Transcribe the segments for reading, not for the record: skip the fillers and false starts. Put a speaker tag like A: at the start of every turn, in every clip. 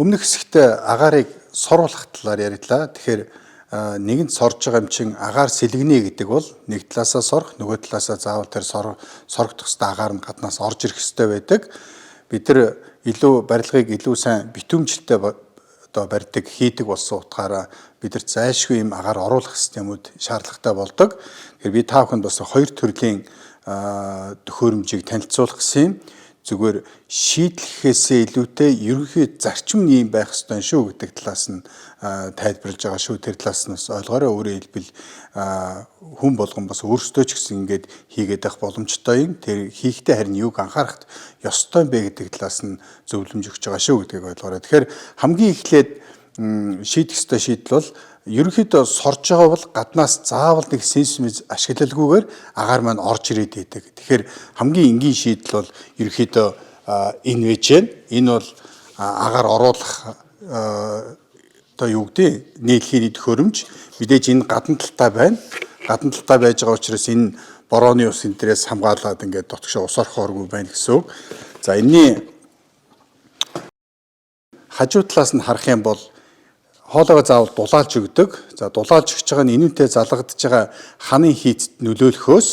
A: Өмнөх хэсэгтээ агаарыг соруулах талаар яриглаа. Тэгэхээр нэгэнт сорж байгаа юм чин агаар сэлгэнэ гэдэг бол нэг талаасаа сорох, нөгөө талаасаа заавал тэр сорогдох хэвээр агаар нь гаднаас орж ирэх хэвээр байдаг. Бид нар илүү барилгыг илүү сайн битүүмжлэлтэй одоо барьдаг, хийдэг болсон утгаараа бид нар зайлшгүй юм агаар оруулах системүүд шаардлагатай болдог. Тэгэхээр би та бүхэнд бас хоёр төрлийн төхөөрөмжийг танилцуулах гэсэн юм. Зүгээр шийдлэхээсээ илүүтэй ерөнхий зарчим нь юм байх ёстой шүү гэдэг талаас нь тайлбарлаж байгаа шүү. Тэр талаас нь ойлгоорой. Өөрөөр хэлбэл хүн болгон бас өөрсдөө ч гэсэн ингэж хийгээд байх боломжтой юм. Тэр хийхдээ харин юуг анхаарах ёстой юм бэ гэдэг талаас нь зөвлөмж өгч байгаа шүү гэдгийг ойлгоорой. Тэгэхээр хамгийн эхлээд шийдэх ёстой шийдэл бол ерөнхийдөө сорж байгаа бол гаднаас заавал нэг сенсмиз ашиглалгүйгээр агаар маань орж ирээд байдаг. Тэгэхээр хамгийн энгийн шийдэл бол ерөнхийдөө энэ байж гэн. Энэ бол агаар оруулах одоо юу гэдэг нийлхийн төхөөрөмж. Мэдээж энэ гадна талтай байна. Гадна талтай байж байгаа учраас энэ борооны ус энэ дээрээс хамгаалаад ингээд дотгошоо ус орохооргүй байна гэсэн үг. За энэний хажуу талаас нь харах юм бол хоолойгоо заавал дулаалж өгдөг. За дулаалж өгч байгаа нь инүүнтэй залгагдж байгаа ханын хийцэд нөлөөлөхөөс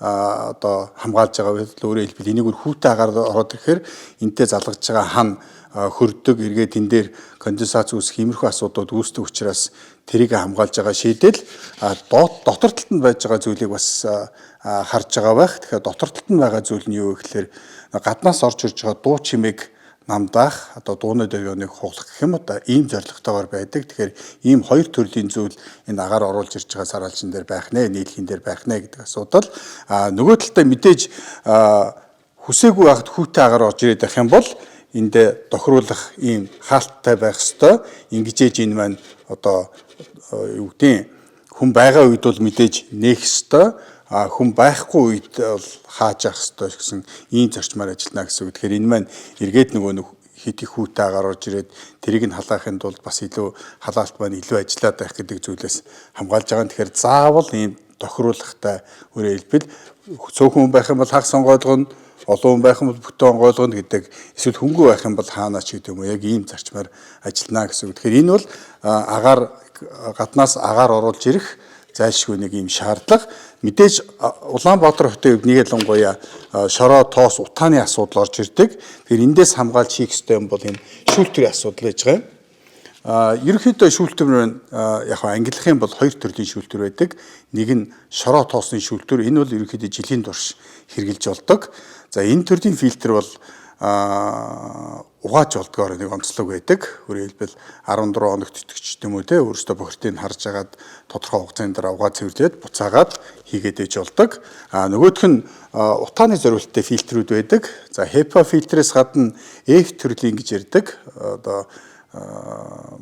A: одоо хамгаалж байгаа байл өөрөөр хэлбэл энийг хүүтэй агаар ороод ирэхээр энтэй залгагдж байгаа хан хөрдөг эргээд энэ дээр конденсац үүсэх иймэрхүү асуудууд үүсдэг учраас тэрийг хамгаалж байгаа шийдэл дотор талд нь байж байгаа зүйлийг бас харж байгаа байх. Тэгэхээр дотор талд нь байгаа зүйл нь юу вэ гэхээр гаднаас орж ирж байгаа дуу чимээг намдаах одоо дууны дэвийг хуглах гэх юм одоо ийм зорилготойгоор байдаг. Тэгэхээр ийм хоёр төрлийн зүйл энэ агаар оруулж ирж байгаа саралжин дээр байх нэ, нийлхийн дээр байх нэ гэдэг асуудал. Нөгөө талдаа мэдээж хүсээгүй байхад хүүтэй агаар орж ирээд байх юм бол эндээ тохируулах ийм хаалттай байх ёстой. Ингэжээж энэ маань одоо юу гэдэг хүн байгаа үед бол мэдээж нээх ёстой. Хүн байхгүй үед бол хааж явах ёстой гэсэн ийм зарчмаар ажиллана гэсэн үг. Тэгэхээр энэ маань эргээд нөгөө хит их хүүтэй агаар орж ирээд тэрийг нь халаахын тулд бас илүү халаалт маань илүү ажиллаад байх гэдэг зүйлээс хамгаалж байгаа. Тэгэхээр заавал ийм тохируулахтай өөрөөр хэлбэл цөөхөн байх юм бол хагас онгойлгоно, олон хүн байх юм бол бүтэн онгойлгоно гэдэг эсвэл хөнгөө байх юм бол хаанаа ч гэдэг юм уу яг ийм зарчмаар ажиллана гэсэн үг. Тэгэхээр энэ бол агаар гаднаас агаар оруулж ирэх зайлшгүй нэг юм шаардлага. Мэдээж Улаанбаатар хотын хувьд нэг ялангуяа шороо тоос утааны асуудал орж ирдэг. Тэгэхээр эндээс хамгаалж хийх ёстой юм бол энэ шүүлтүрийн асуудал байж байгаа юм. Ерөнхийдөө шүүлтүр нь яг ангилах юм бол хоёр төрлийн шүүлтүр байдаг. Нэг нь шороо тоосны шүүлтүр. Энэ бол ерөнхийдөө жилийн турш хэрглэж болдог. За энэ төрлийн фильтр бол угааж болдгоор нэг онцлог байдаг. Өөрөөр хэлбэл 14 хоногт итгэж юм уу те өөрөөсөө бохирдыг харж агаад тодорхой хугацааны дараа угаа цэвэрлээд буцаагаад хийгээд ээж болдог. Нөгөөх нь утааны зориулттай фильтрүүд байдаг. За HEPA фильтрээс гадна F төрлийн гэж ярддаг. Одоо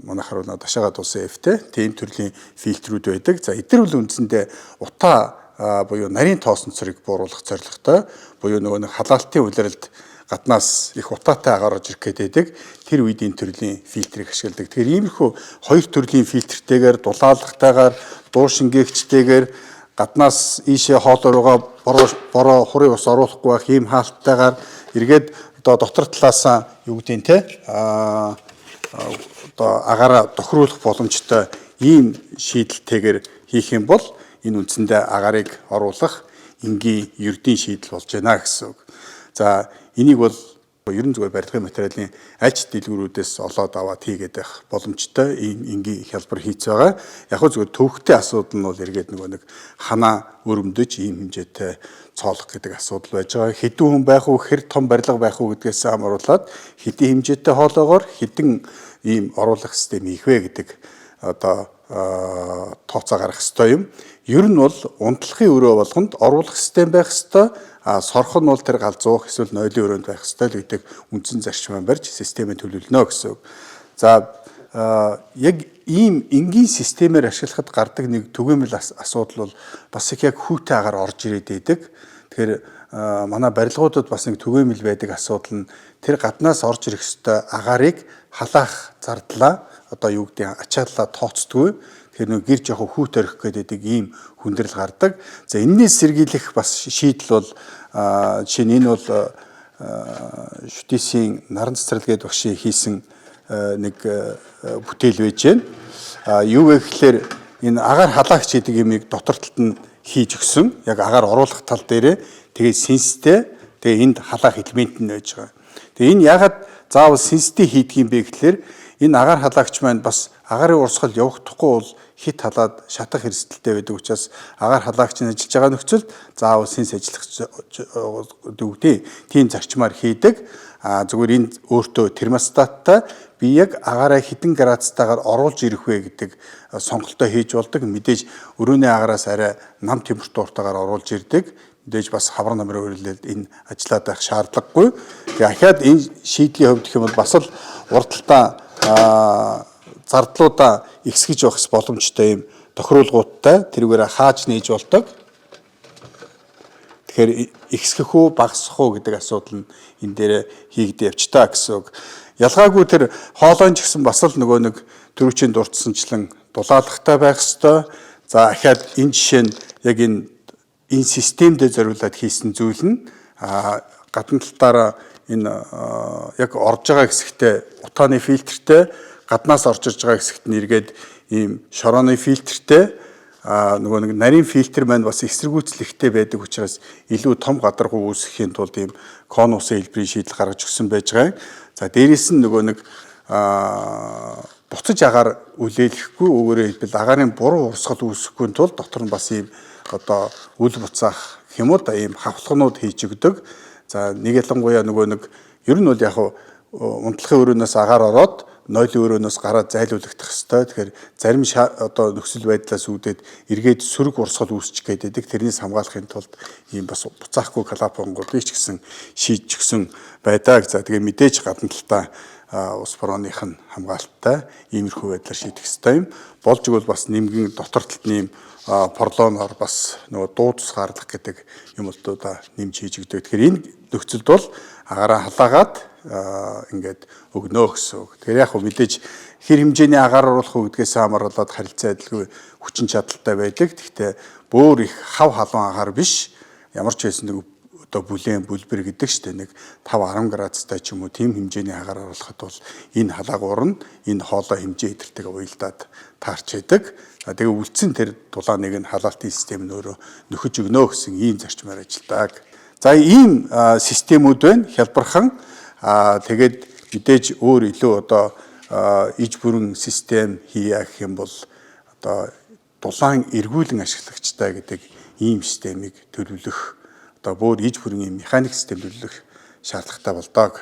A: манайхаар бол дашаагаад улсын F-тэй тийм төрлийн фильтрүүд байдаг. За эдгээр бол үндсэндээ утаа буюу нарийн тоосонцорыг бууруулах зорилготой. Буюу нөгөө нэг халаалтын улиралд гаднаас их утаатай агаар орж ирэх гэдэг. Тэр үед энэ төрлийн фильтрийг ашигладаг. Тэгэхээр иймэрхүү хоёр төрлийн фильтртэйгээр дулаалгатайгаар дуу шингээгчтэйгээр гаднаас ийшээ хоолойроо бороо хурын ус оруулахгүй байх ийм хаалттайгаар эргээд одоо дотор талаасаа юу гэдэг те одоо агаараа тохируулах боломжтой ийм шийдэлтэйгээр хийх юм бол энэ үндсэндээ агаарыг оруулах энгийн ердийн шийдэл болж байна гэсэн үг. За энийг бол ерөн зүгээр барилгын материалын альч дэлгүүрүүдээс олоод аваад хийгээд байх боломжтой энгийн хялбар хийц байгаа. Яг хөө зүгээр төвхтэй асуудал нь бол эргээд нөгөө нэг ханаа өрөмдөж ийм хэмжээтэй цоолох гэдэг асуудал байж байгаа. Хэдэн хүн байх уу, хэр том барилга байх уу гэдгээс хамруулаад хэдийн хэмжээтэй хоолоогоор хэдэн ийм оруулах систем хийх вэ гэдэг одоо тооцоо гаргах ёстой юм. Ер нь бол унтлахын өрөө болгонд оруулах систем байх ёстой. Сорох нь бол тэр галзуух эсвэл нойлын өрөөнд байх ёстой л гэдэг үндсэн зарчмаар барьж системээ төлөвлөнө гэсэн үг. За яг ийм энгийн системээр ашиглахад гардаг нэг түгээмэл асуудал бол бас их яг хүүтэй агаар орж ирээд байдаг. Тэгэхээр манай барилгуудад бас нэг түгээмэл байдаг асуудал нь тэр гаднаас орж ирэх ёстой агаарыг халаах зардлаа одоо юу гэдэг ачааллаа тооцдгүй. Тэгэхээр нэг гэр жоохон хүүт орих гэдэг ийм хүндрэл гардаг. За энэний сэргийлэх бас шийдэл бол жишээ нь энэ бол шүтээсийн наран цэцэрлэгээд багшийн хийсэн нэг бүтээл байж байна. Юу вэ гэхээр энэ агаар халаагч гэдэг юмыг дотор талд нь хийж өгсөн. Яг агаар оруулах тал дээрээ тэгээд синстэй тэгээд энд халаах элемент нь байж байгаа. Тэгээд энэ ягаад заавал синстэй хийдэг юм бэ гэхээр энэ агаар халаагч маань бас агарын урсгал явагдахгүй бол хит халаад шатах эрсдэлтэй байдаг учраас агаар халаагч нь ажиллаж байгаа нөхцөлд заавал синс ажиллах дүүтэй тийм зарчмаар хийдэг. Зүгээр энэ өөртөө термостаттай би яг агаараа хэдэн градустайгаар оруулж ирэх вэ гэдэг сонголтоо хийж болдог. Мэдээж өрөөний агараас арай нам температуртайгаар оруулж ирдэг. Мэдээж бас хавар намрын үйлдэлд энэ ажиллаад байх шаардлагагүй. Тэгээ ахаад энэ шийдлийн хувьд гэх юм бол бас л урдталтаа зардлуудаа ихсгэж байх боломжтой юм тохируулгуудтай тэрүүгээр хааж нээж болдог. Тэгэхээр ихсгэх үү багасгах уу гэдэг асуудал нь энэ дээр хийгдэж явж та гэсэн үг. Ялгаагүй тэр хоолойн ч гэсэн бас л нөгөө нэг дөрвчийн дурдсанчлан дулаалгатай байх ёстой. За ахаад энэ жишээ нь яг энэ системдээ зориулаад хийсэн зүйл нь гадна талаараа энэ яг орж байгаа хэсэгтээ утааны фильтртэй гаднаас орж ирж байгаа хэсэгт нь эргээд ийм шорооны фильтртэй нөгөө нэг нарийн фильтр маань бас эсэргүүцлэхтэй байдаг учраас илүү том гадаргуу үүсгэхийн тулд ийм конусын хэлбэрийн шийдэл гаргаж өгсөн байж байгаа. За дээрээс нь нөгөө нэг буцаж агаар үлээлэхгүй өөрөөр хэлбэл агарын буруу урсгал үүсэхгүй тул дотор нь бас ийм одоо үл буцаах гэх юм уу да ийм хавхлагнууд хийж өгдөг. За нэг ялангуяа нөгөө нэг ер нь бол яг унтлагын өрөөнөөс агаар ороод нойлын өрөөнөөс гараад зайлуулагдах хэвээр. Тэгэхээр зарим одоо нөхцөл байдлаас үүдээд эргээд сөрөг урсгал үүсчих гээд байдаг. Тэрнээс хамгаалахын тулд ийм бас буцаахгүй калапонгуудыг ч гэсэн шийдэж өгсөн байдаг. За тэгээ мэдээж гадна талтаа ус борооных нь хамгаалттай иймэрхүү байдлаар шийдэх хэвээр юм. Болж игэл бас нэмгэн дотор талд порлоноор бас нөгөө дуудас гарлах гэдэг юмудаа нэмж хийж өгдөг. Тэгэхээр энэ нөхцөлд бол агаараа халаагаад ингээд өгнө гэсэн үг. Тэгэхээр яг мэдээж хэр хэмжээний агаар оруулах уу гэдгээс хамгаалаад харилцаа адилгүй хүчин чадалтай байдаг. Гэхдээ бүр их хав халуун агаар биш. Ямар ч байсан нэг одоо бүлээн бүлбэр гэдэг чинь нэг 5-10 градустай ч юм уу тийм хэмжээний агаар оруулахад бол энэ халаагуур нь энэ хоолой хэмжээ идэртэйг уялдаад таарч байдаг. Тэгээ үлдсэн тэр дулааныг нь халаалтын систем нь өөрөө нөхөж өгнө гэсэн ийм зарчмаар ажилладаг. За ийм системүүд байна хялбархан. Тэгээд мэдээж өөр илүү одоо иж бүрэн систем хийя гэх юм бол одоо дулаан эргүүлэн ашиглагчтай гэдэг ийм системийг төлөвлөх одоо бүр иж бүрэн ийм механик систем төлөвлөх шаардлагатай болдог.